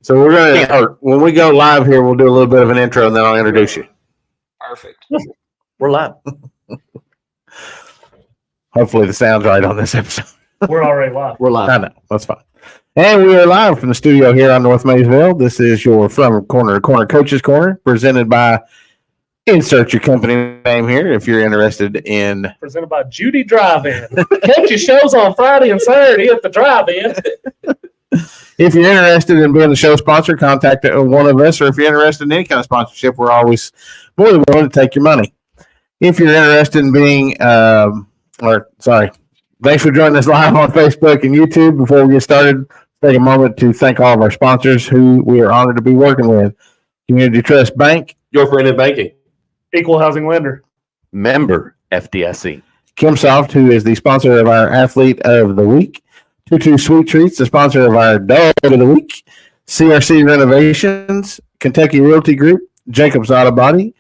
So we're gonna when we go live here, we'll do a little bit of an intro, and then I'll introduce you. Perfect. We're live. Hopefully the sound's right on this episode. We're already live. We're live. I know. That's fine. And we are live from the studio here on North Maysville. This is your From Corner to Corner Coaches Corner, presented by insert your company name here if you're interested in. Presented by Judy Drive-In. Catch your shows on Friday and Saturday at the Drive-In. If you're interested in being the show sponsor, contact one of us, or if you're interested in any kind of sponsorship, we're always more than willing to take your money. If you're interested in being, thanks for joining us live on Facebook and YouTube. Before we get started, take a moment to thank all of our sponsors who we are honored to be working with. Community Trust Bank, your friend in banking. Equal Housing Lender. Member FDIC. Kimsoft, who is the sponsor of our Athlete of the Week. Tutu Sweet Treats, the sponsor of our Dog of the Week. CRC Renovations, Kentucky Realty Group, Jacobs Auto Body,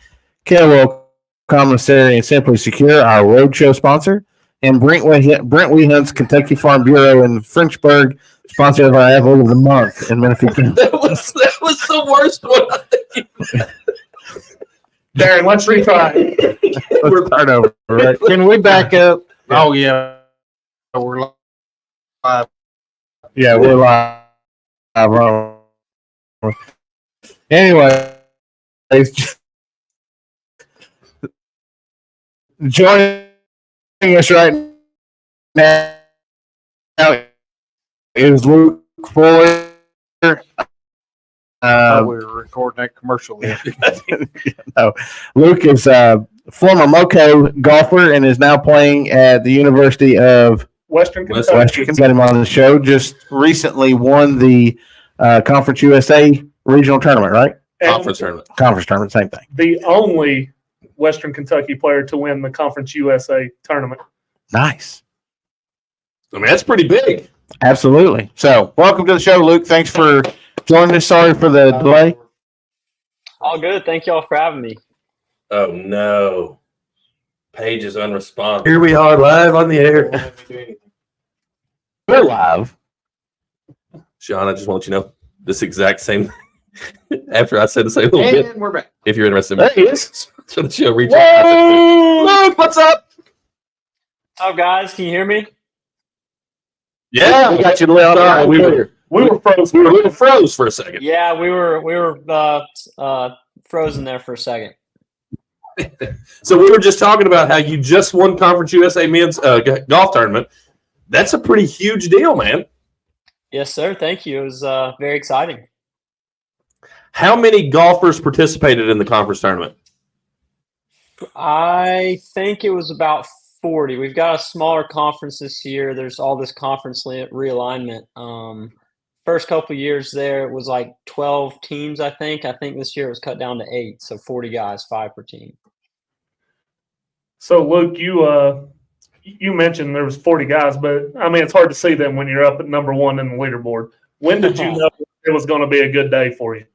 Caldwell Commissary and Simply Secure, our roadshow sponsor, and Brent Weehunt's Kentucky Farm Bureau in Frenchburg, sponsor of our Athlete of the Month in Menifee County. That was the worst one, I think. Darren, let's retry. Let's start over, right? Can we back up? Oh, yeah. We're live. Yeah, we're live. Anyway, joining us right now is Luke Fuller. We're recording that commercial. No, Luke is a former Moco golfer and is now playing at the University of Western Kentucky. Got him on the show. Just recently won the Conference USA regional tournament, right? Conference tournament, same thing. The only Western Kentucky player to win the Conference USA tournament. Nice. I mean, that's pretty big. Absolutely. So, welcome to the show, Luke. Thanks for joining us. Sorry for the delay. All good. Thank y'all for having me. Oh, no. Page is unresponsive. Here we are live on the air. We're live. Sean, I just want you to know this exact same after I said the same little bit. And we're back. If you're interested, There he is. so the show reach Whoa! Luke, what's up? What's up, guys? Can you hear me? Yeah, We got you lit up. Sorry, we We were froze. were froze for a second. Yeah, we were frozen there for a second. So we were just talking about how you just won Conference USA men's golf tournament. That's a pretty huge deal, man. Yes, sir. Thank you. It was very exciting. How many golfers participated in the conference tournament? I think it was about 40. We've got a smaller conference this year. There's all this conference realignment. First couple of years there, it was like 12 teams, I think. I think this year it was cut down to 8, so 40 guys, 5 per team. So, Luke, you mentioned there was 40 guys, but, I mean, it's hard to see them when you're up at number one in the leaderboard. When did you know it was going to be a good day for you?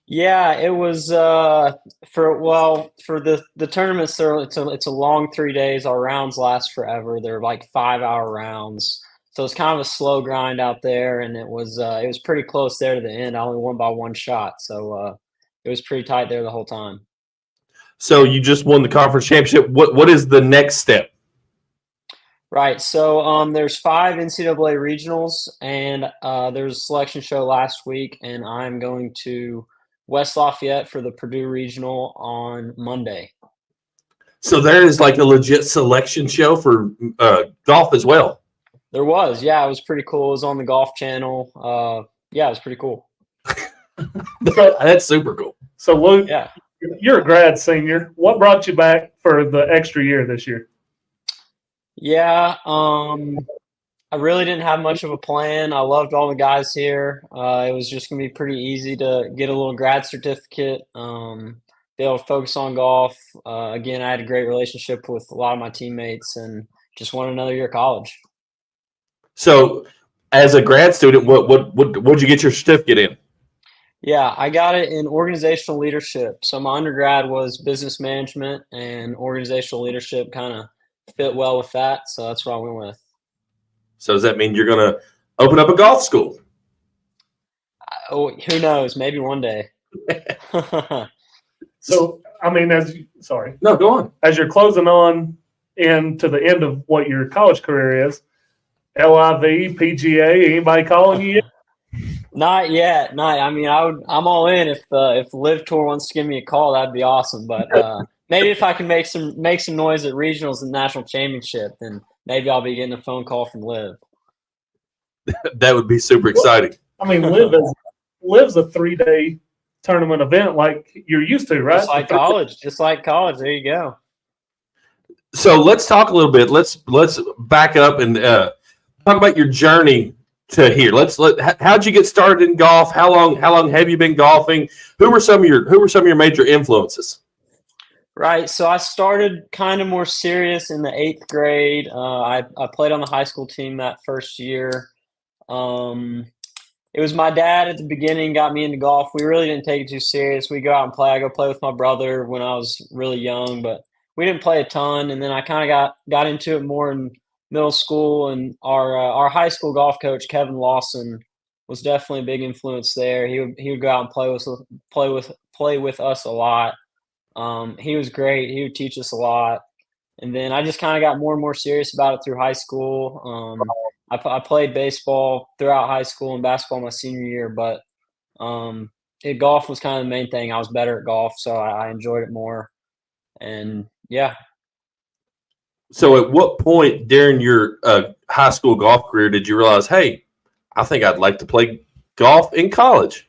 Yeah, it was for the tournaments. It's a long 3 days. Our rounds last forever. They're like 5-hour rounds, so it's kind of a slow grind out there. And it was pretty close there to the end. I only won by one shot, so it was pretty tight there the whole time. So you just won the conference championship. What is the next step? Right. So there's 5 NCAA regionals, and there's a selection show last week, and I'm going to West Lafayette for the Purdue Regional on Monday. So there is like a legit selection show for golf as well. There was, yeah, it was pretty cool. It was on the Golf Channel. Yeah, it was pretty cool. That's super cool. So, Luke, Yeah. you're a grad senior. What brought you back for the extra year this year? Yeah, I really didn't have much of a plan. I loved all the guys here. It was just going to be pretty easy to get a little grad certificate, be able to focus on golf. Again, I had a great relationship with a lot of my teammates and just wanted another year of college. So as a grad student, what'd you get your certificate in? Yeah, I got it in organizational leadership. So my undergrad was business management, and organizational leadership kind of fit well with that. So that's what I went with. So does that mean you're going to open up a golf school? Oh, who knows? Maybe one day. So, I mean, No, go on. as you're closing on into the end of what your college career is, LIV, PGA, anybody calling you yet? Not yet. Not. I mean, I'm all in. If Live Tour wants to give me a call, that'd be awesome. But maybe if I can make some noise at regionals and national championship, then maybe I'll be getting a phone call from Live. That would be super exciting. I mean, Live's a 3-day tournament event like you're used to, right? Just like college. Just like college. There you go. So let's talk a little bit. Let's back up and talk about your journey to here. How'd you get started in golf? How long have you been golfing? Who were some of your major influences? Right. So I started kind of more serious in the 8th grade. I played on the high school team that first year. It was my dad at the beginning got me into golf. We really didn't take it too serious. We go out and play. I go play with my brother when I was really young, but we didn't play a ton. And then I kind of got into it more in middle school. And our high school golf coach, Kevin Lawson, was definitely a big influence there. He would go out and play with us a lot. He was great. He would teach us a lot. And then I just kind of got more and more serious about it through high school. I played baseball throughout high school and basketball my senior year, but golf was kind of the main thing. I was better at golf, so I enjoyed it more. And yeah. So at what point during your high school golf career did you realize, hey, I think I'd like to play golf in college?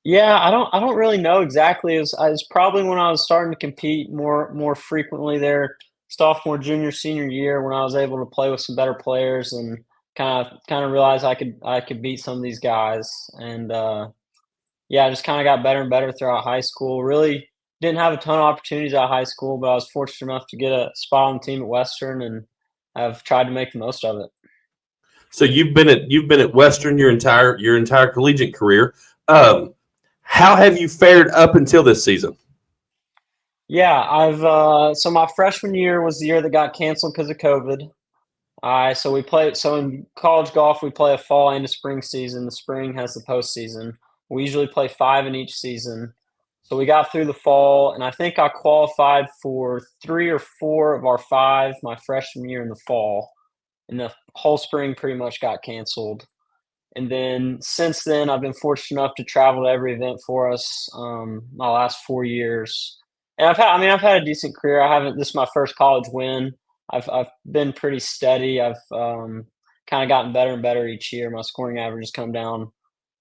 Yeah, I don't really know exactly. It was probably when I was starting to compete more frequently there, sophomore, junior, senior year, when I was able to play with some better players and kind of realize I could beat some of these guys. And yeah, I just kind of got better and better throughout high school. Really didn't have a ton of opportunities at high school, but I was fortunate enough to get a spot on the team at Western, and I've tried to make the most of it. So you've been at Western your entire collegiate career. How have you fared up until this season? Yeah, so my freshman year was the year that got canceled because of COVID. So in college golf we play a fall and a spring season. The spring has the postseason. We usually play 5 in each season. So we got through the fall, and I think I qualified for 3 or 4 of our 5 my freshman year in the fall. And the whole spring pretty much got canceled. And then since then, I've been fortunate enough to travel to every event for us my last 4 years. And I've had a decent career. This is my first college win. I've been pretty steady. I've kind of gotten better and better each year. My scoring average has come down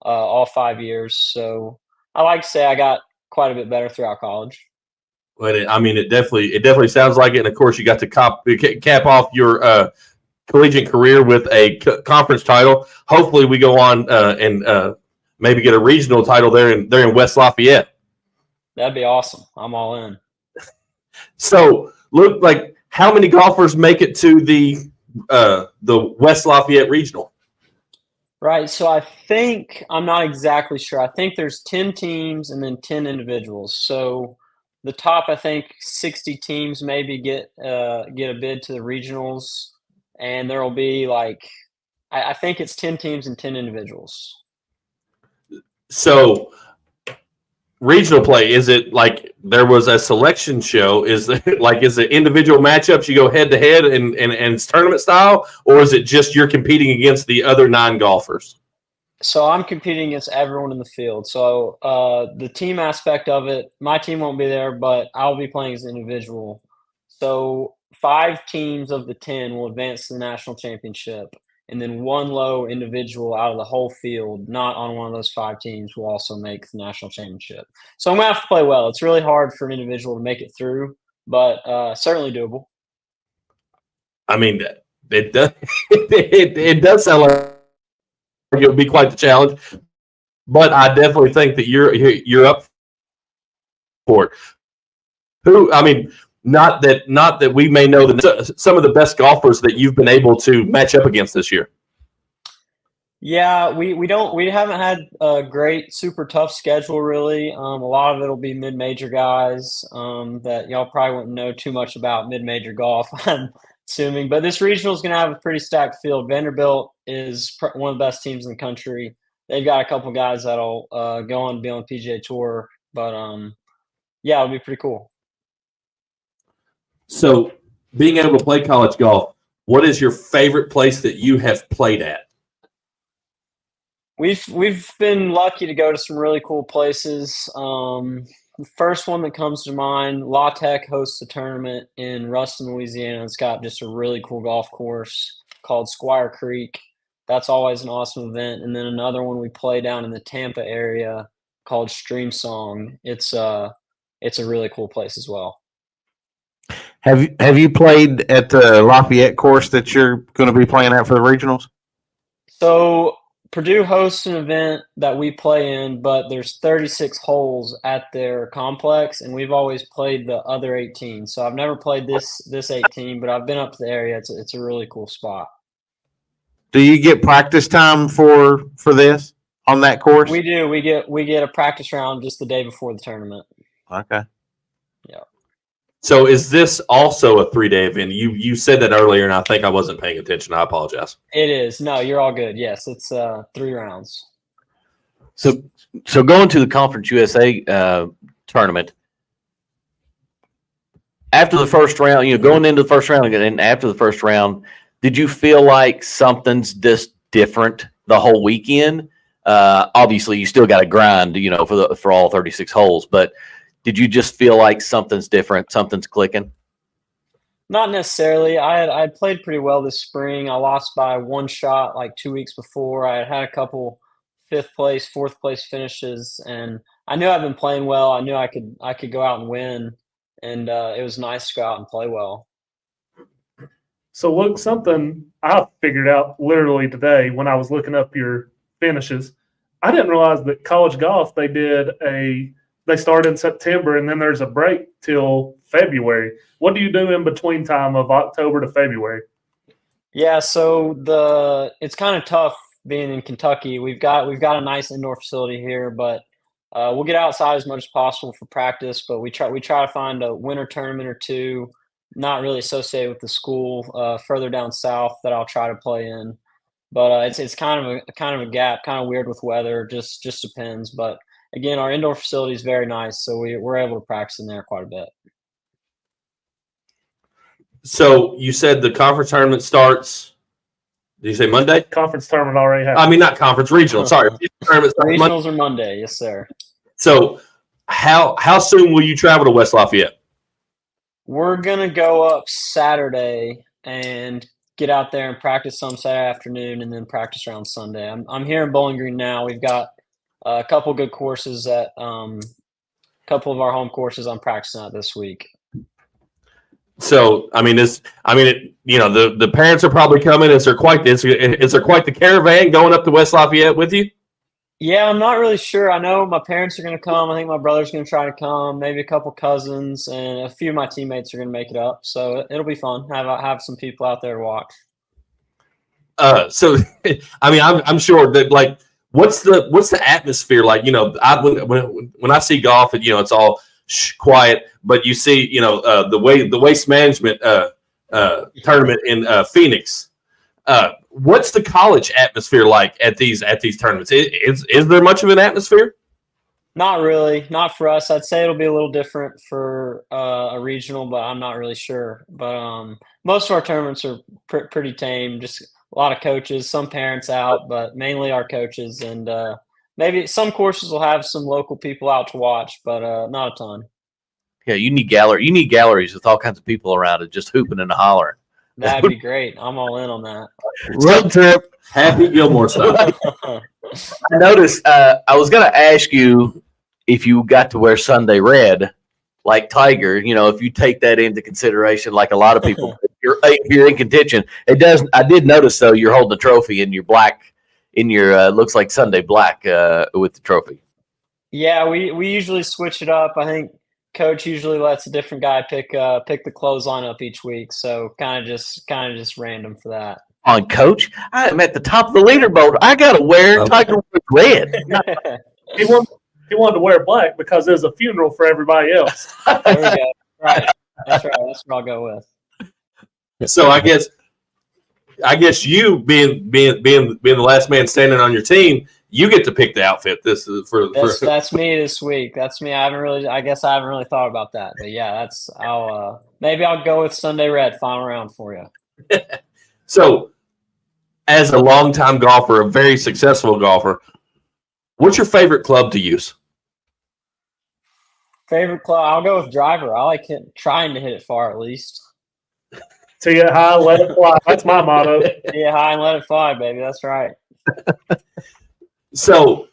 all 5 years. So I like to say I got quite a bit better throughout college. Well, it definitely sounds like it. And of course, you got to cap off your collegiate career with a conference title. Hopefully, we go on and maybe get a regional title there in West Lafayette. That'd be awesome. I'm all in. So, look, like how many golfers make it to the West Lafayette regional? Right. So I'm not exactly sure. I think there's 10 teams and then 10 individuals. So the top, I think 60 teams maybe get a bid to the regionals, and there will be I think it's 10 teams and 10 individuals. So regional play, is it like there was a selection show? Is it individual matchups? You go head to head and it's tournament style, or is it just you're competing against the other 9 golfers? So I'm competing against everyone in the field. So the team aspect of it, my team won't be there, but I'll be playing as an individual. So 5 teams of the 10 will advance to the national championship. And then 1 low individual out of the whole field, not on one of those 5 teams, will also make the national championship. So I'm going to have to play well. It's really hard for an individual to make it through, but certainly doable. I mean, it does. It does sound like it would be quite the challenge, but I definitely think that you're up for it. Not that we may know some of the best golfers that you've been able to match up against this year. Yeah, we haven't had a great super tough schedule really. A lot of it'll be mid-major guys that y'all probably wouldn't know too much about mid-major golf, I'm assuming. But this regional is going to have a pretty stacked field. Vanderbilt is one of the best teams in the country. they've got a couple guys that'll go on to be on the PGA Tour. But yeah, it'll be pretty cool. So, being able to play college golf, what is your favorite place that you have played at? We've been lucky to go to some really cool places. The first one that comes to mind, La Tech hosts a tournament in Ruston, Louisiana. It's got just a really cool golf course called Squire Creek. That's always an awesome event. And then another one we play down in the Tampa area called Stream Song. It's a really cool place as well. Have you played at the Lafayette course that you're going to be playing at for the regionals? So Purdue hosts an event that we play in, but there's 36 holes at their complex, and we've always played the other 18. So I've never played this 18, but I've been up to the area. It's a really cool spot. Do you get practice time for this on that course? We do. We get a practice round just the day before the tournament. Okay. Yeah. So, is this also a 3-day event? You said that earlier, and I think I wasn't paying attention. I apologize. It is. No, you're all good. Yes, it's 3 rounds. So going to the Conference USA tournament, after the first round, going into the first round and after the first round, did you feel like something's just different the whole weekend? Obviously, you still got to grind, for all 36 holes, but did you just feel like something's different, something's clicking? Not necessarily. I had played pretty well this spring. I lost by 1 shot like 2 weeks before. I had a couple 5th place, 4th place finishes, and I knew I'd been playing well. I knew I could go out and win, and it was nice to go out and play well. So look, something I figured out literally today when I was looking up your finishes. I didn't realize that college golf, they start in September and then there's a break till February. What do you do in between time of October to February? Yeah, so it's kind of tough being in Kentucky. We've got a nice indoor facility here, but we'll get outside as much as possible for practice. But we try to find a winter tournament or two, not really associated with the school, further down south that I'll try to play in. But it's kind of a gap, kind of weird with weather. Just depends. But again, our indoor facility is very nice, so we're able to practice in there quite a bit. So, you said the conference tournament starts. Did you say Monday? Conference tournament already happened. I mean, not conference, regional. Sorry, tournament starts Monday. Regionals are Monday, yes, sir. So, how soon will you travel to West Lafayette? We're gonna go up Saturday and get out there and practice some Saturday afternoon, and then practice around Sunday. I'm here in Bowling Green now. We've got a couple good courses at a couple of our home courses I'm practicing at this week. So, the parents are probably coming. Is there quite the caravan going up to West Lafayette with you? Yeah, I'm not really sure. I know my parents are going to come. I think my brother's going to try to come. Maybe a couple cousins and a few of my teammates are going to make it up. So it'll be fun. Have some people out there to watch. I'm sure that what's the atmosphere like? When I see golf, it's all quiet, but you see, the waste management tournament in Phoenix. What's the college atmosphere like at these tournaments? Is there much of an atmosphere? Not really. Not for us. I'd say it'll be a little different for a regional, but I'm not really sure. But most of our tournaments are pretty tame. Just a lot of coaches, some parents out, but mainly our coaches. And maybe some courses will have some local people out to watch, but not a ton. Yeah, you need galleries with all kinds of people around it, just hooping and hollering. That'd be great. I'm all in on that. Road trip. Happy Gilmore style. I noticed. I was going to ask you if you got to wear Sunday red, like Tiger. If you take that into consideration, like a lot of people, if you're in contention. It does. I did notice though you're holding the trophy in your black, looks like Sunday black with the trophy. Yeah, we usually switch it up. I think Coach usually lets a different guy pick the clothesline up each week, so kind of just random for that. On Coach, I'm at the top of the leaderboard. I gotta wear Tiger Woods red. He wanted to wear black because there's a funeral for everybody else. There we go. Right, that's right. That's what I'll go with. So I guess you being the last man standing on your team, you get to pick the outfit. This is for That's me this week. That's me. I guess I haven't really thought about that. But yeah, maybe I'll go with Sunday Red final round for you. So, as a longtime golfer, a very successful golfer, what's your favorite club to use? Favorite club? I'll go with driver. I like trying to hit it far at least. Tee it high, let it fly. That's my motto. Yeah, high and let it fly, baby. That's right. So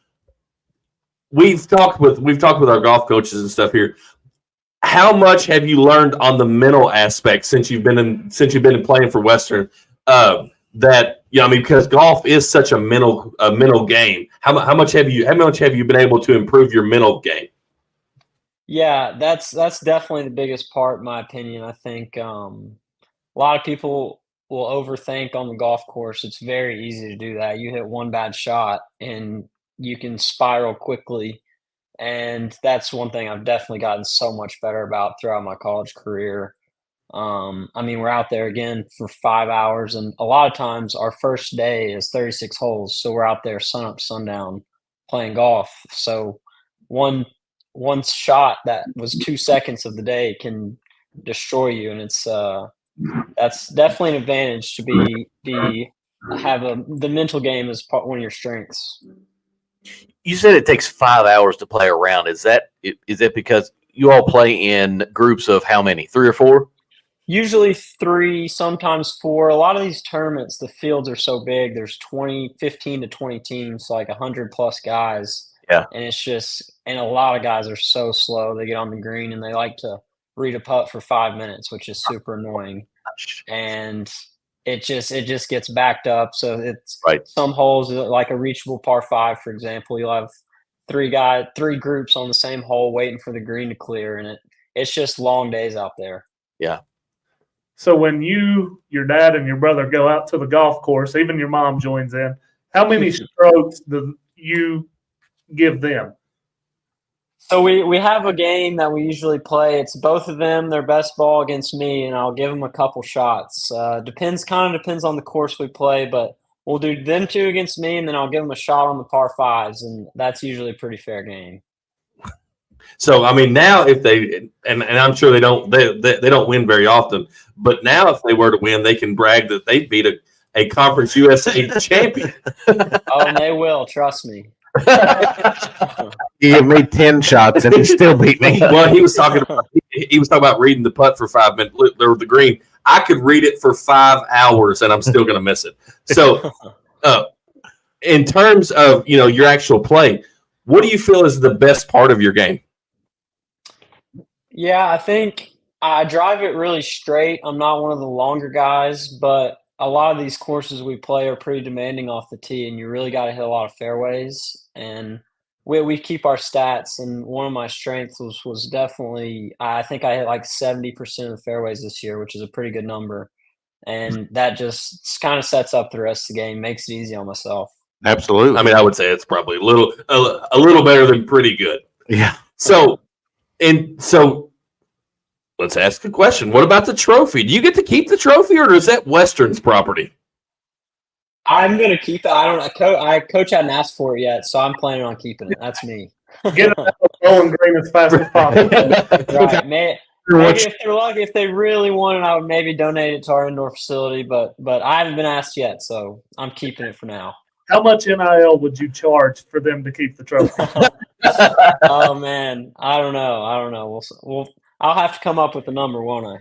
we've talked with our golf coaches and stuff here. How much have you learned on the mental aspect since you've been playing for Western? Because golf is such a mental game. How much have you been able to improve your mental game? Yeah, that's definitely the biggest part, in my opinion. I think a lot of people will overthink on the golf course. It's very easy to do that. You hit one bad shot and you can spiral quickly. And that's one thing I've definitely gotten so much better about throughout my college career. We're out there again for 5 hours, and a lot of times our first day is 36 holes. So we're out there sun up, sundown playing golf. So one shot that was 2 seconds of the day can destroy you. And that's definitely an advantage to the mental game is one of your strengths. You said it takes 5 hours to play a round. Is that because you all play in groups of how many? 3 or 4? Usually 3, sometimes 4. A lot of these tournaments, the fields are so big. There's 15 to 20 teams, so like 100 plus guys. Yeah. And and a lot of guys are so slow. They get on the green and they like to read a putt for 5 minutes, which is super annoying. And it just gets backed up. So it's right. Some holes, like a reachable par 5, for example, you'll have 3 groups on the same hole waiting for the green to clear, and it's just long days out there. Yeah. So when your dad and your brother go out to the golf course, even your mom joins in, how many strokes do you give them? So we have a game that we usually play. It's both of them, their best ball against me, and I'll give them a couple shots. Depends on the course we play, but we'll do them 2 against me, and then I'll give them a shot on the par 5s, and that's usually a pretty fair game. So now if they and I'm sure they don't win very often, but now if they were to win, they can brag that they beat a Conference USA champion. Oh, and they will, trust me. He gave me 10 shots and he still beat me. Well, he was talking about reading the putt for 5 minutes or the green. I could read it for 5 hours and I'm still going to miss it. So, in terms of your actual play, what do you feel is the best part of your game? Yeah, I think I drive it really straight. I'm not one of the longer guys, but a lot of these courses we play are pretty demanding off the tee, and you really got to hit a lot of fairways. And we keep our stats, and one of my strengths was definitely, I think I hit like 70% of the fairways this year, which is a pretty good number. And that just kind of sets up the rest of the game, makes it easy on myself. Absolutely. I would say it's probably a little better than pretty good. Yeah. So let's ask a question. What about the trophy? Do you get to keep the trophy, or is that Western's property? I'm gonna keep it. I don't know. Coach hadn't asked for it yet, so I'm planning on keeping it. That's me. Get it out of Bowling Green as fast as possible. Right. Maybe if they're lucky, if they really want it, I would maybe donate it to our indoor facility. But I haven't been asked yet, so I'm keeping it for now. How much NIL would you charge for them to keep the trophy? Oh man, I don't know. I'll have to come up with a number, won't I?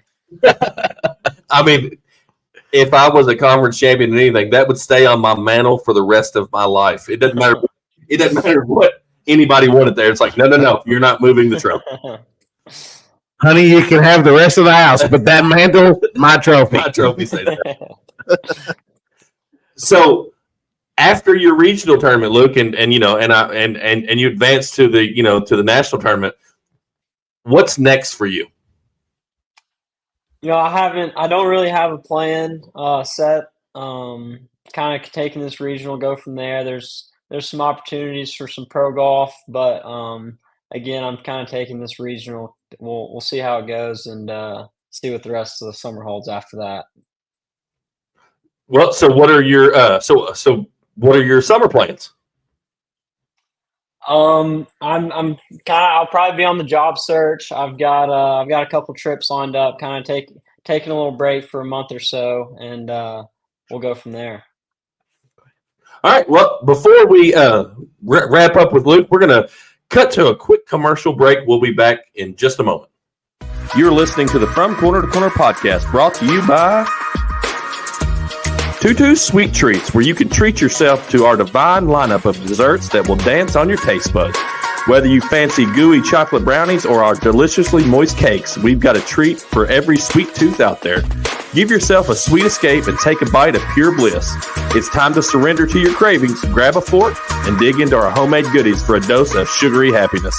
If I was a conference champion in anything, that would stay on my mantle for the rest of my life. It doesn't matter. It doesn't matter what anybody wanted there. It's like, no, you're not moving the trophy. Honey, you can have the rest of the house, but that mantle, my trophy. My trophy stays there. So after your regional tournament, Luke, and you advance to the national tournament, what's next for you? I don't really have a plan set. Kind of taking this regional, go from there. There's some opportunities for some pro golf, but again, I'm kind of taking this regional. We'll see how it goes and see what the rest of the summer holds after that. Well, so what are your what are your summer plans? I'm kind of. I'll probably be on the job search. I've got a couple trips lined up. Kind of taking a little break for a month or so, and we'll go from there. All right. Well, before we wrap up with Luke, we're going to cut to a quick commercial break. We'll be back in just a moment. You're listening to the From Corner to Corner podcast, brought to you by Tutu's Sweet Treats, where you can treat yourself to our divine lineup of desserts that will dance on your taste buds. Whether you fancy gooey chocolate brownies or our deliciously moist cakes, we've got a treat for every sweet tooth out there. Give yourself a sweet escape and take a bite of pure bliss. It's time to surrender to your cravings, grab a fork, and dig into our homemade goodies for a dose of sugary happiness.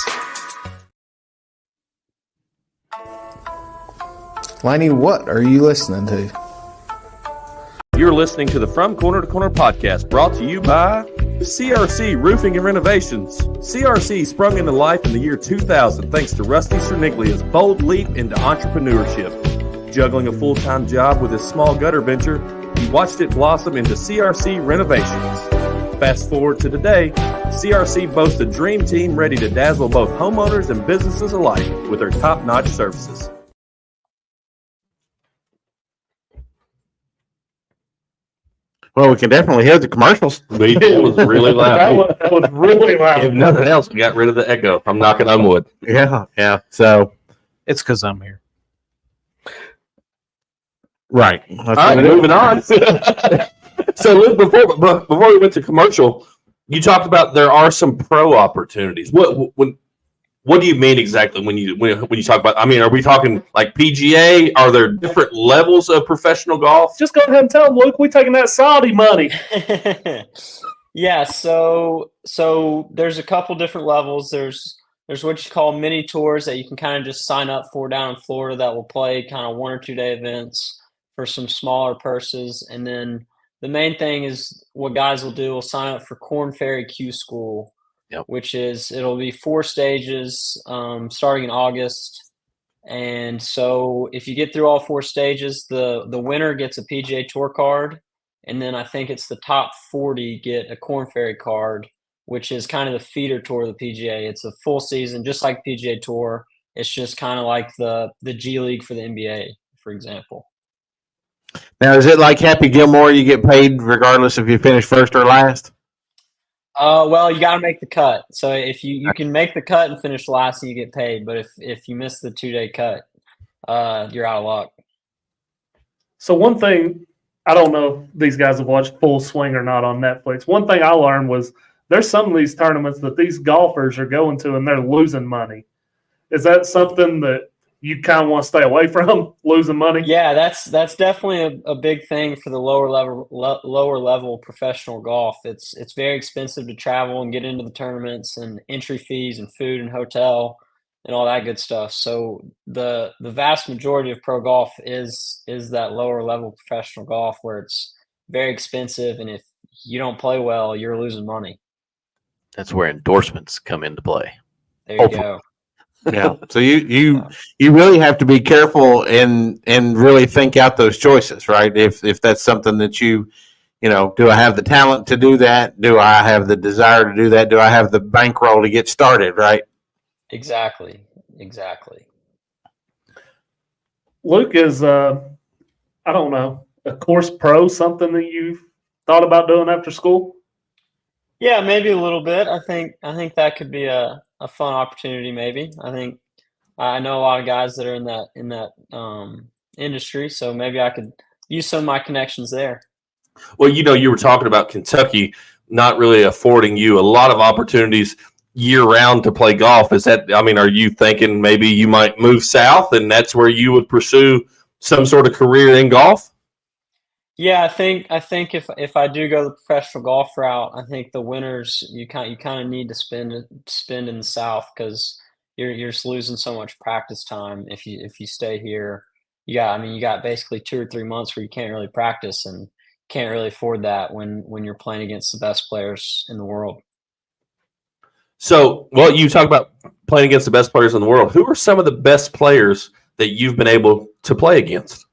Laney, what are you listening to? You're listening to the From Corner to Corner podcast, brought to you by CRC Roofing and Renovations. CRC sprung into life in the year 2000 thanks to Rusty Cerniglia's bold leap into entrepreneurship. Juggling a full-time job with his small gutter venture, he watched it blossom into CRC Renovations. Fast forward to today, CRC boasts a dream team ready to dazzle both homeowners and businesses alike with their top-notch services. Well, we can definitely hear the commercials. It was really loud. That was really loud. If nothing else, we got rid of the echo. I'm knocking on wood. Yeah. So, It's because I'm here. right. All right, moving on. So, Luke, before we went to commercial, you talked about there are some pro opportunities. What do you mean exactly when you talk about? I mean, are we talking like PGA? Are there different levels of professional golf? Just go ahead and tell them, Luke, we taking that Saudi money. Yeah, so there's a couple different levels. There's what you call mini tours that you can kind of just sign up for down in Florida that will play kind of 1 or 2 day events for some smaller purses. And then the main thing is what guys will do will sign up for Korn Ferry Q School, which it'll be 4 stages starting in August. And so if you get through all 4 stages, the winner gets a PGA Tour card. And then I think it's the top 40 get a Korn Ferry card, which is kind of the feeder tour of the PGA. It's a full season, just like PGA Tour. It's just kind of like the G League for the NBA, for example. Now, is it like Happy Gilmore? You get paid regardless if you finish first or last? Well, you got to make the cut. So if you can make the cut and finish last, you get paid. But if you miss the 2-day cut, you're out of luck. So one thing, I don't know if these guys have watched Full Swing or not on Netflix. One thing I learned was there's some of these tournaments that these golfers are going to and they're losing money. Is that something that you kind of want to stay away from, losing money? Yeah, that's definitely a big thing for the lower level professional golf. It's very expensive to travel and get into the tournaments, and entry fees and food and hotel and all that good stuff. So the vast majority of pro golf is that lower level professional golf where it's very expensive, and if you don't play well, you're losing money. That's where endorsements come into play. There you go. Yeah. So you really have to be careful and really think out those choices, right? If that's something that do I have the talent to do that? Do I have the desire to do that? Do I have the bankroll to get started, right? Exactly. Luke is, I don't know, a course pro, something that you've thought about doing after school? Yeah, maybe a little bit. I think that could be a fun opportunity. Maybe I know a lot of guys that are in that industry, so maybe I could use some of my connections there. Well, you were talking about Kentucky not really affording you a lot of opportunities year round to play golf. Are you thinking maybe you might move south and that's where you would pursue some sort of career in golf? Yeah, I think if I do go the professional golf route, I think the winters you kind of need to spend in the South, because you're just losing so much practice time if you stay here. You got basically 2 or 3 months where you can't really practice, and can't really afford that when you're playing against the best players in the world. So, well, you talk about playing against the best players in the world. Who are some of the best players that you've been able to play against?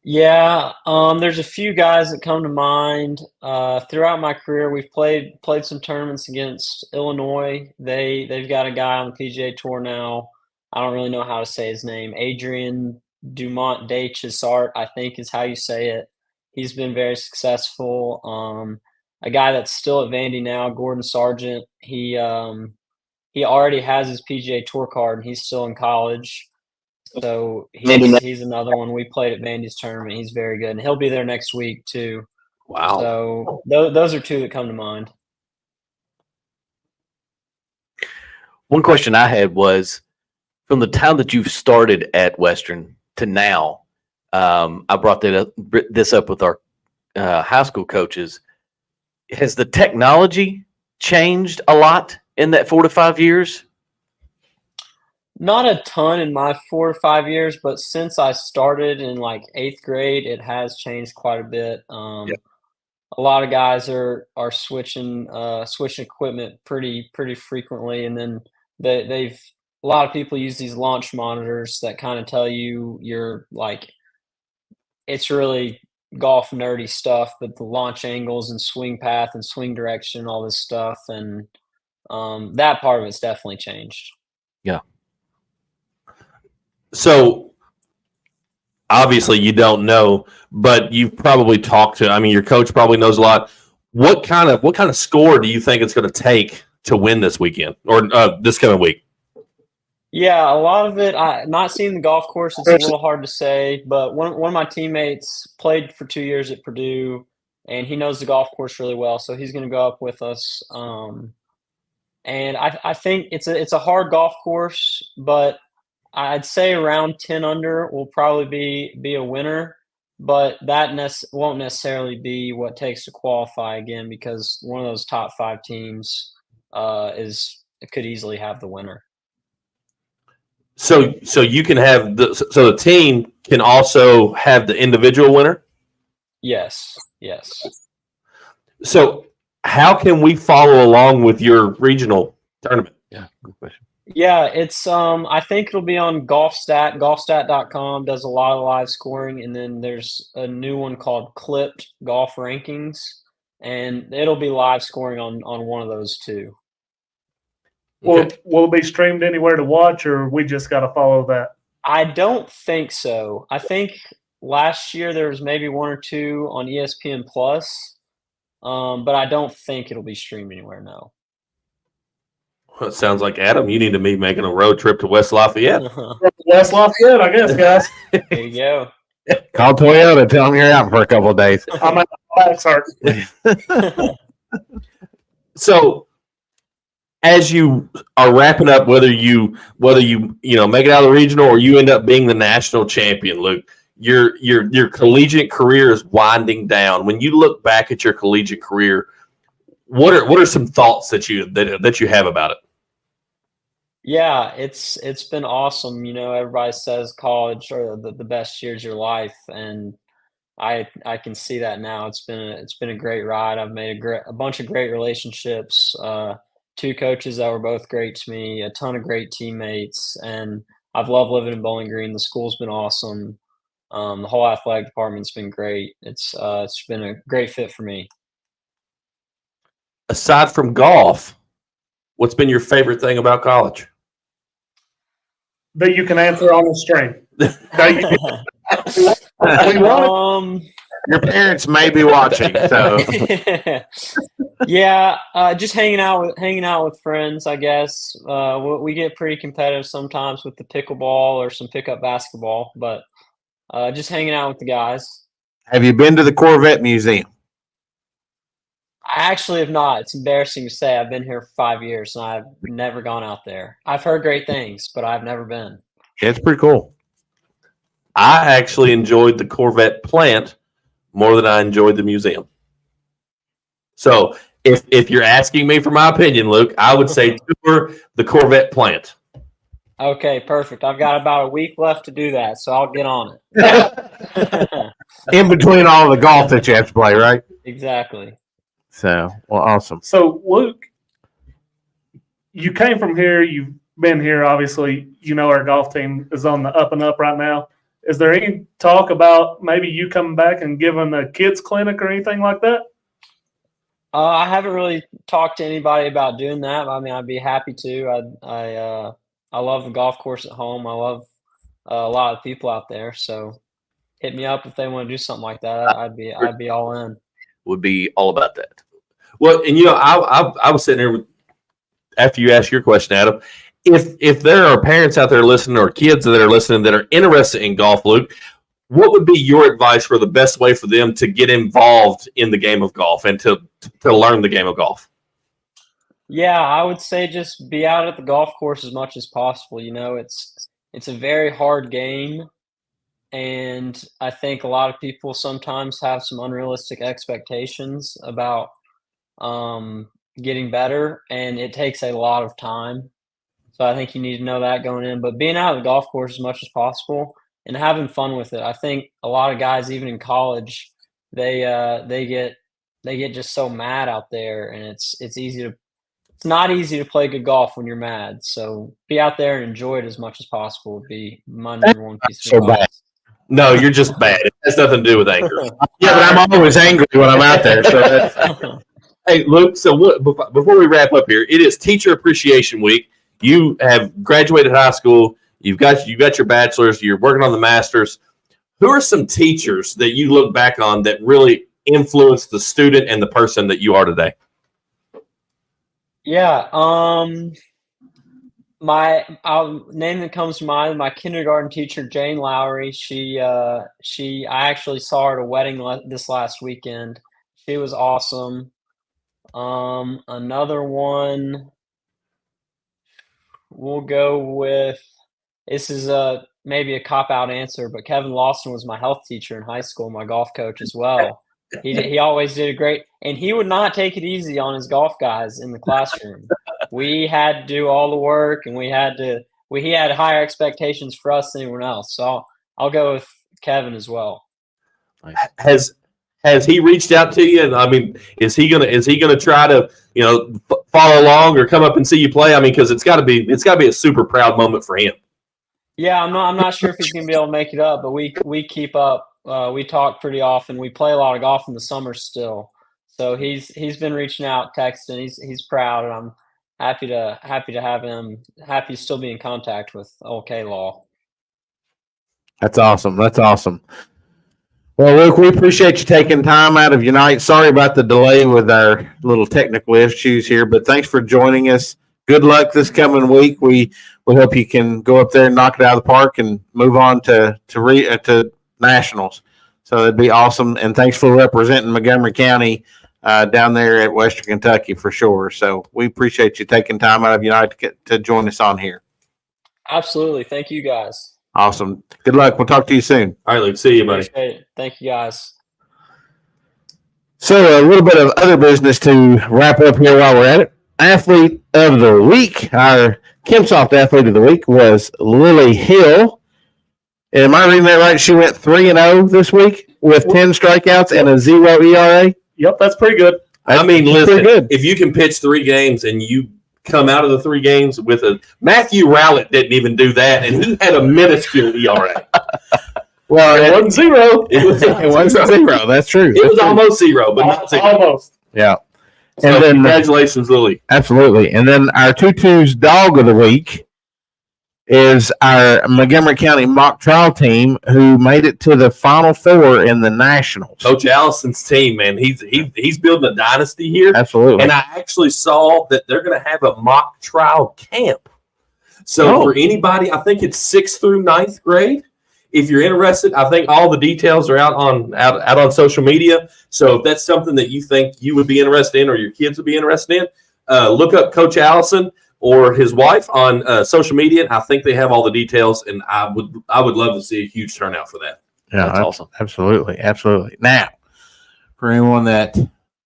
Yeah, there's a few guys that come to mind. Throughout my career, we've played some tournaments against Illinois. They've got a guy on the PGA Tour now. I don't really know how to say his name. Adrian Dumont de Chisart, I think is how you say it. He's been very successful. A guy that's still at Vandy now, Gordon Sargent. He already has his PGA Tour card, and he's still in college. So he's another one. We played at Vandy's tournament. He's very good, and he'll be there next week too. Wow. So those are two that come to mind. One question I had was, from the time that you've started at Western to now, I brought this up with our high school coaches. Has the technology changed a lot in that 4 to 5 years? Not a ton in my 4 to 5 years, but since I started in like 8th grade, it has changed quite a bit. A lot of guys are switching equipment pretty frequently, and then they've a lot of people use these launch monitors that kind of tell you you're like, it's really golf nerdy stuff, but the launch angles and swing path and swing direction, all this stuff, and that part of it's definitely changed. Yeah. So obviously you don't know, but you've probably talked to, I mean, your coach probably knows a lot. What kind of score do you think it's going to take to win this weekend or this coming week? Yeah, a lot of it, not seeing the golf course, it's a little hard to say, but one of my teammates played for 2 years at Purdue, and he knows the golf course really well, so he's going to go up with us. And I think it's a hard golf course, but I'd say around 10 under will probably be a winner, but that won't necessarily be what takes to qualify again, because one of those top 5 teams could easily have the winner. So you can have the team can also have the individual winner? Yes. So how can we follow along with your regional tournament? Yeah, good question. Yeah, it's I think it'll be on GolfStat. GolfStat.com does a lot of live scoring, and then there's a new one called Clipped Golf Rankings, and it'll be live scoring on one of those too. Okay. Will it be streamed anywhere to watch, or we just got to follow that? I don't think so. I think last year there was maybe 1 or 2 on ESPN Plus, but I don't think it'll be streamed anywhere. No. Well, it sounds like, Adam, you need to be making a road trip to West Lafayette. West Lafayette, I guess, guys. There you go. Call Toyota. Tell them you're out for a couple of days. I'm at my back's hurt. So as you are wrapping up, whether you make it out of the regional or you end up being the national champion, Luke, your collegiate career is winding down. When you look back at your collegiate career, what are some thoughts that you have about it? Yeah, it's been awesome. You know, everybody says college are the best years of your life, and I can see that now. It's been a great ride. I've made a bunch of great relationships. 2 coaches that were both great to me, a ton of great teammates, and I've loved living in Bowling Green. The school's been awesome. The whole athletic department's been great. It's been a great fit for me. Aside from golf, what's been your favorite thing about college? That you can answer on the stream. We want Your parents may be watching, so yeah, just hanging out with friends, I guess. We get pretty competitive sometimes with the pickleball or some pickup basketball, but just hanging out with the guys. have you been to the Corvette Museum? I actually have not. It's embarrassing to say. I've been here for 5 years and I've never gone out there. I've heard great things, but I've never been. Yeah, it's pretty cool. I actually enjoyed the Corvette plant more than I enjoyed the museum. So if you're asking me for my opinion, Luke, I would say tour the Corvette plant. Okay, perfect. I've got about a week left to do that, so I'll get on it. In between all the golf that you have to play, right? Exactly. So, well, awesome. So, Luke, you came from here. You've been here, obviously. You know our golf team is on the up and up right now. Is there any talk about maybe you coming back and giving a kids clinic or anything like that? I haven't really talked to anybody about doing that. I mean, I'd be happy to. I love the golf course at home. I love a lot of people out there. So hit me up if they want to do something like that. I'd be all in. Would be all about that. Well, and I was sitting there with, after you asked your question, Adam. If there are parents out there listening or kids that are listening that are interested in golf, Luke, what would be your advice for the best way for them to get involved in the game of golf and to learn the game of golf? Yeah, I would say just be out at the golf course as much as possible. It's a very hard game, and I think a lot of people sometimes have some unrealistic expectations about getting better, and it takes a lot of time. So I think you need to know that going in. But being out of the golf course as much as possible and having fun with it. I think a lot of guys, even in college, they get just so mad out there, and it's not easy to play good golf when you're mad. So be out there and enjoy it as much as possible would be my number one piece of So bad. advice. No, you're just bad. It has nothing to do with anger. Yeah, but I'm always angry when I'm out there. So that's, Hey, Luke, so before we wrap up here, it is Teacher Appreciation Week. You have graduated high school. You've got your bachelor's. You're working on the master's. Who are some teachers that you look back on that really influenced the student and the person that you are today? Yeah, my name that comes to mind, my kindergarten teacher, Jane Lowry. I actually saw her at a wedding this last weekend. She was awesome. Another one, we'll go with, this is maybe a cop-out answer, but Kevin Lawson was my health teacher in high school, my golf coach as well. He always did a great, and he would not take it easy on his golf guys in the classroom. We had to do all the work, and he had higher expectations for us than anyone else. So I'll go with Kevin as well. Has he reached out to you? And I mean, is he gonna try to follow along or come up and see you play? I mean, because it's got to be a super proud moment for him. Yeah, I'm not sure if he's gonna be able to make it up, but we keep up. We talk pretty often. We play a lot of golf in the summer still. So he's been reaching out, texting. He's proud, and I'm happy to have him. Happy to still be in contact with OK Law. that's awesome. That's awesome. Well, Luke, we appreciate you taking time out of your night. Sorry about the delay with our little technical issues here, but thanks for joining us. Good luck this coming week. We hope you can go up there and knock it out of the park and move on to nationals. So it'd be awesome. And thanks for representing Montgomery County down there at Western Kentucky for sure. So we appreciate you taking time out of your night to join us on here. Absolutely. Thank you, guys. Awesome. Good luck. We'll talk to you soon. All right, Luke. See you, buddy. Appreciate it. Thank you, guys. So a little bit of other business to wrap up here while we're at it. Athlete of the week, our KimSoft athlete of the week was Lily Hill. Am I reading that right? She went 3-0 this week with 10 strikeouts and a 0 ERA. Yep, that's pretty good. I mean, That's listen, pretty good. if you can pitch 3 games and you come out of the 3 games with Matthew Rowlett didn't even do that, and he had a minuscule ERA. Well, It wasn't 0. it wasn't 0. That's true. It was almost 0, but not 0. Almost. Yeah, So and then congratulations, Lily. absolutely. And then our Tutu's dog of the week is our Montgomery County mock trial team who made it to the Final Four in the Nationals. Coach Allison's team, man, he's building a dynasty here. Absolutely. And I actually saw that they're going to have a mock trial camp. So for anybody, I think it's 6th through 9th grade. If you're interested, I think all the details are out on social media. So if that's something that you think you would be interested in or your kids would be interested in, look up Coach Allison or his wife on social media. I think they have all the details, and I would love to see a huge turnout for that. Yeah, That's awesome. Absolutely. Absolutely. Now, for anyone that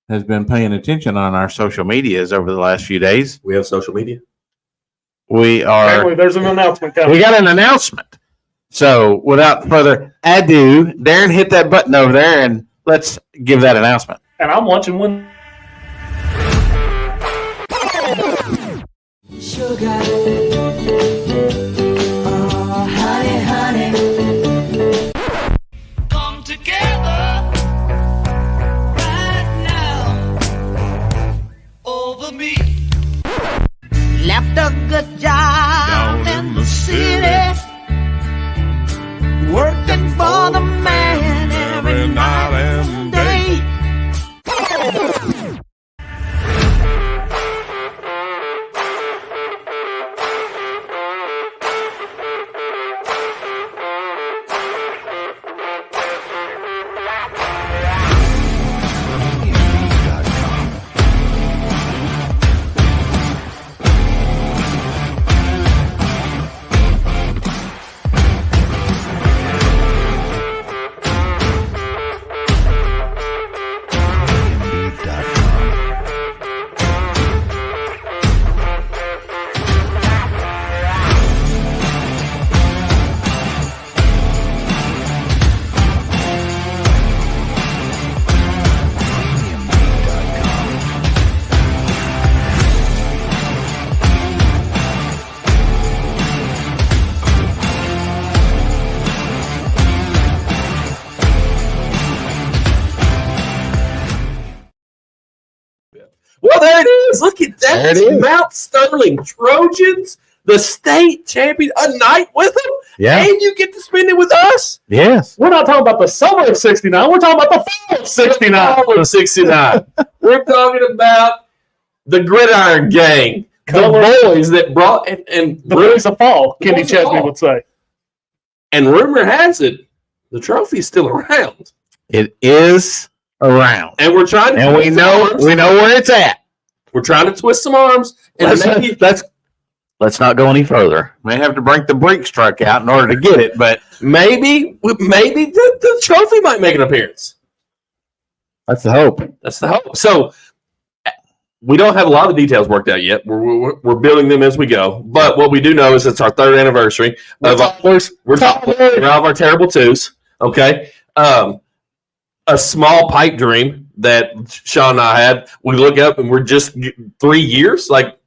has been paying attention on our social medias over the last few days, We have social media. we Apparently, there's an announcement coming. we got an announcement. So without further ado, Darren, hit that button over there and let's give that announcement. And I'm watching one. Sugar, oh honey, honey, a good job in the city, working for the man every night and day. Well, there it is. Look at that. There it is. Mount Sterling Trojans, the state champion, a night with them. Yeah. And you get to spend it with us. Yes. We're not talking about the summer of 69. We're talking about the fall of 69. All of 69. We're talking about the Gridiron Gang, the boys that brought and The boys of fall, Kenny Boys of Chesney fall. would say. And rumor has it, the trophy's still around. It is around. And we're trying to And we twist know some arms. where it's at. We're trying to twist some arms. And maybe Let's not go any further. May have to break the brake truck out in order to get it, but maybe the trophy might make an appearance. that's the hope. That's the hope. So we don't have a lot of the details worked out yet. We're building them as we go. But what we do know is it's our third anniversary of we're talking of our terrible twos. Okay. A small pipe dream that Sean and I had. We look up and we're just 3 years. Like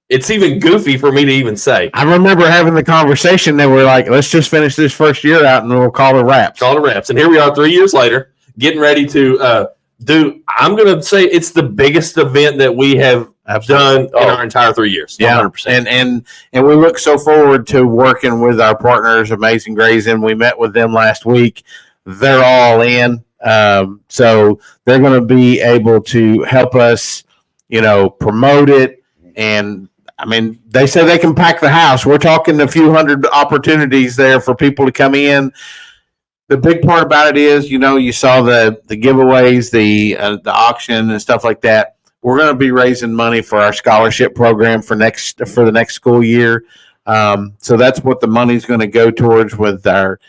it's even goofy for me to even say. I remember having the conversation that we're like, let's just finish this first year out and we'll call it wraps. Call it wraps. And here we are 3 years later, getting ready to do. I'm going to say it's the biggest event that we have done in our entire 3 years. Yeah, 100%. and we look so forward to working with our partners, Amazing Grays, and we met with them last week. They're all in, so they're going to be able to help us, promote it. And I mean, they say they can pack the house. We're talking a few hundred opportunities there for people to come in. The big part about it is, you saw the giveaways, the auction and stuff like that. We're going to be raising money for our scholarship program for the next school year. So that's what the money's going to go towards with our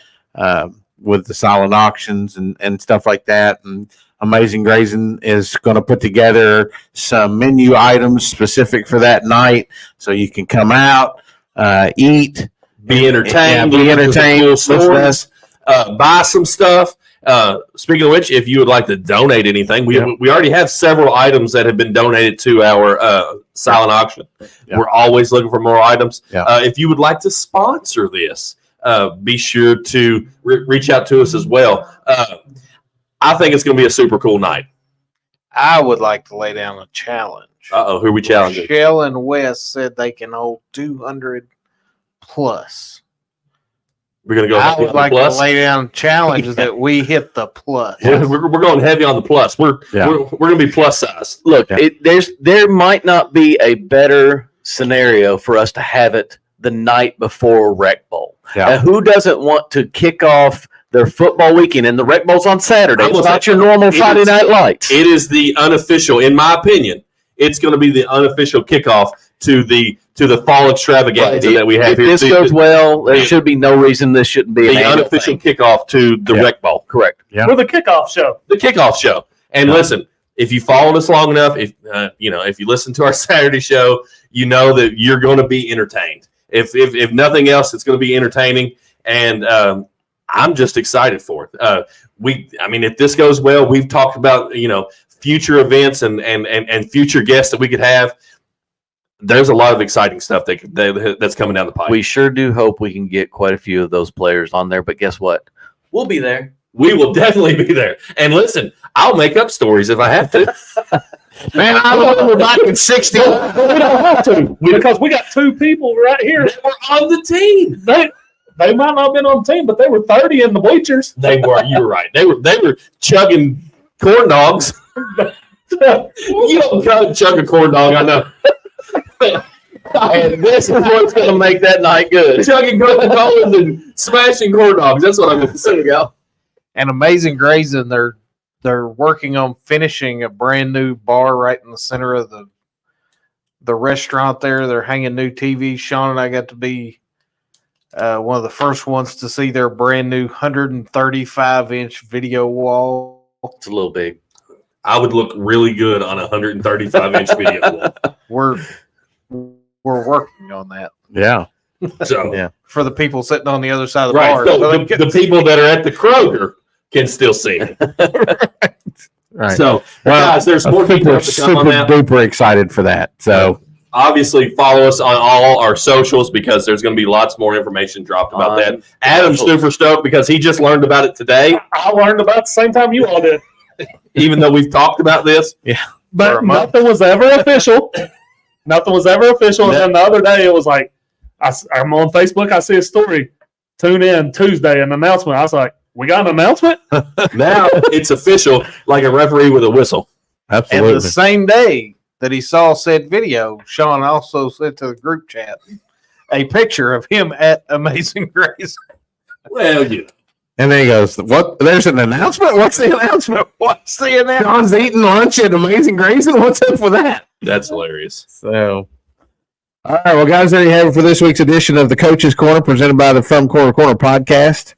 with the silent auctions and stuff like that. And Amazing Grazing is going to put together some menu items specific for that night, so you can come out, eat, Be entertained. be entertained. Listen to stories, buy some stuff. Speaking of which, if you would like to donate anything, we already have several items that have been donated to our silent auction. Yeah. We're always looking for more items. Yeah. If you would like to sponsor this, be sure to reach out to us as well. I think it's going to be a super cool night. I would like to lay down a challenge. Who are we challenging? Shell and West said they can hold 200 plus. We're going to go I heavy would on like the to plus. lay down a challenge that we hit the plus. We're going heavy on the plus. We're going to be plus size. Look, Yeah. there might not be a better scenario for us to have it the night before Rec Bowl. Yeah. And who doesn't want to kick off their football weekend? And the Rec Bowl's on Saturday. I'm It's gonna not say- your normal it Friday is- night lights. It is the unofficial, in my opinion, it's going to be the unofficial kickoff to the fall extravaganza Right. that we have If here. this goes well, there should be no reason this shouldn't be an the annual unofficial thing. kickoff to the Yeah. Rec Bowl. Correct. Yeah. We're the kickoff show. The kickoff show. And listen, if you followed us long enough, if you listen to our Saturday show, you know that you're going to be entertained. If nothing else, it's going to be entertaining. And I'm just excited for it. If this goes well, we've talked about future events and future guests that we could have. There's a lot of exciting stuff that's coming down the pipe. We sure do hope we can get quite a few of those players on there. But guess what? We'll be there. We will definitely be there. And listen, I'll make up stories if I have to. Man, I remember back in 60. But we don't have to because we got two people right here. They were on the team. They might not have been on the team, but they were 30 in the bleachers. They were. You were right. They were chugging corn dogs. You don't chug a corn dog. I know. And this is what's going to make that night good. Chugging Coca-Colas and smashing corn dogs. That's what I'm going to say. And Amazing Grace, and they're working on finishing a brand new bar right in the center of the restaurant there. They're hanging new TVs. Sean and I got to be one of the first ones to see their brand new 135-inch video wall. It's a little big. I would look really good on a 135-inch video wall. We're working on that Yeah. So, Yeah. for the people sitting on the other side of the right. bar. So So they the can- people that are at the Kroger can still see it. Right. So, guys, there's more details to come on super that. duper excited for that. So Obviously, follow us on all our socials because there's going to be lots more information dropped about that. Adam's super stoked because he just learned about it today, I learned about it the same time you all did. even though we've talked about this. For But a month. nothing was ever official. Nothing was ever official. And then the other day, it was like, I'm on Facebook. I see a story. Tune in Tuesday, an announcement. I was like, we got an announcement? Now it's official, like a referee with a whistle. And absolutely. the same day that he saw said video, Sean also sent to the group chat a picture of him at Amazing Grace. Well, you know. And then he goes, "What? There's an announcement? What's the announcement? What's the announcement? John's eating lunch at Amazing Grace, and what's up with that?" That's hilarious. So, all right, well, guys, there you have it for this week's edition of the Coach's Corner, presented by the From Corner to Corner podcast.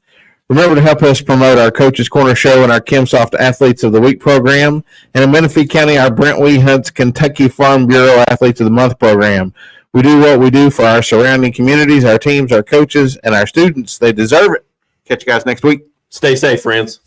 Remember to help us promote our Coach's Corner show and our Kimsoft Athletes of the Week program, and in Menifee County, our Brent Wee Hunt's Kentucky Farm Bureau Athletes of the Month program. We do what we do for our surrounding communities, our teams, our coaches, and our students. They deserve it. Catch you guys next week. Stay safe, friends.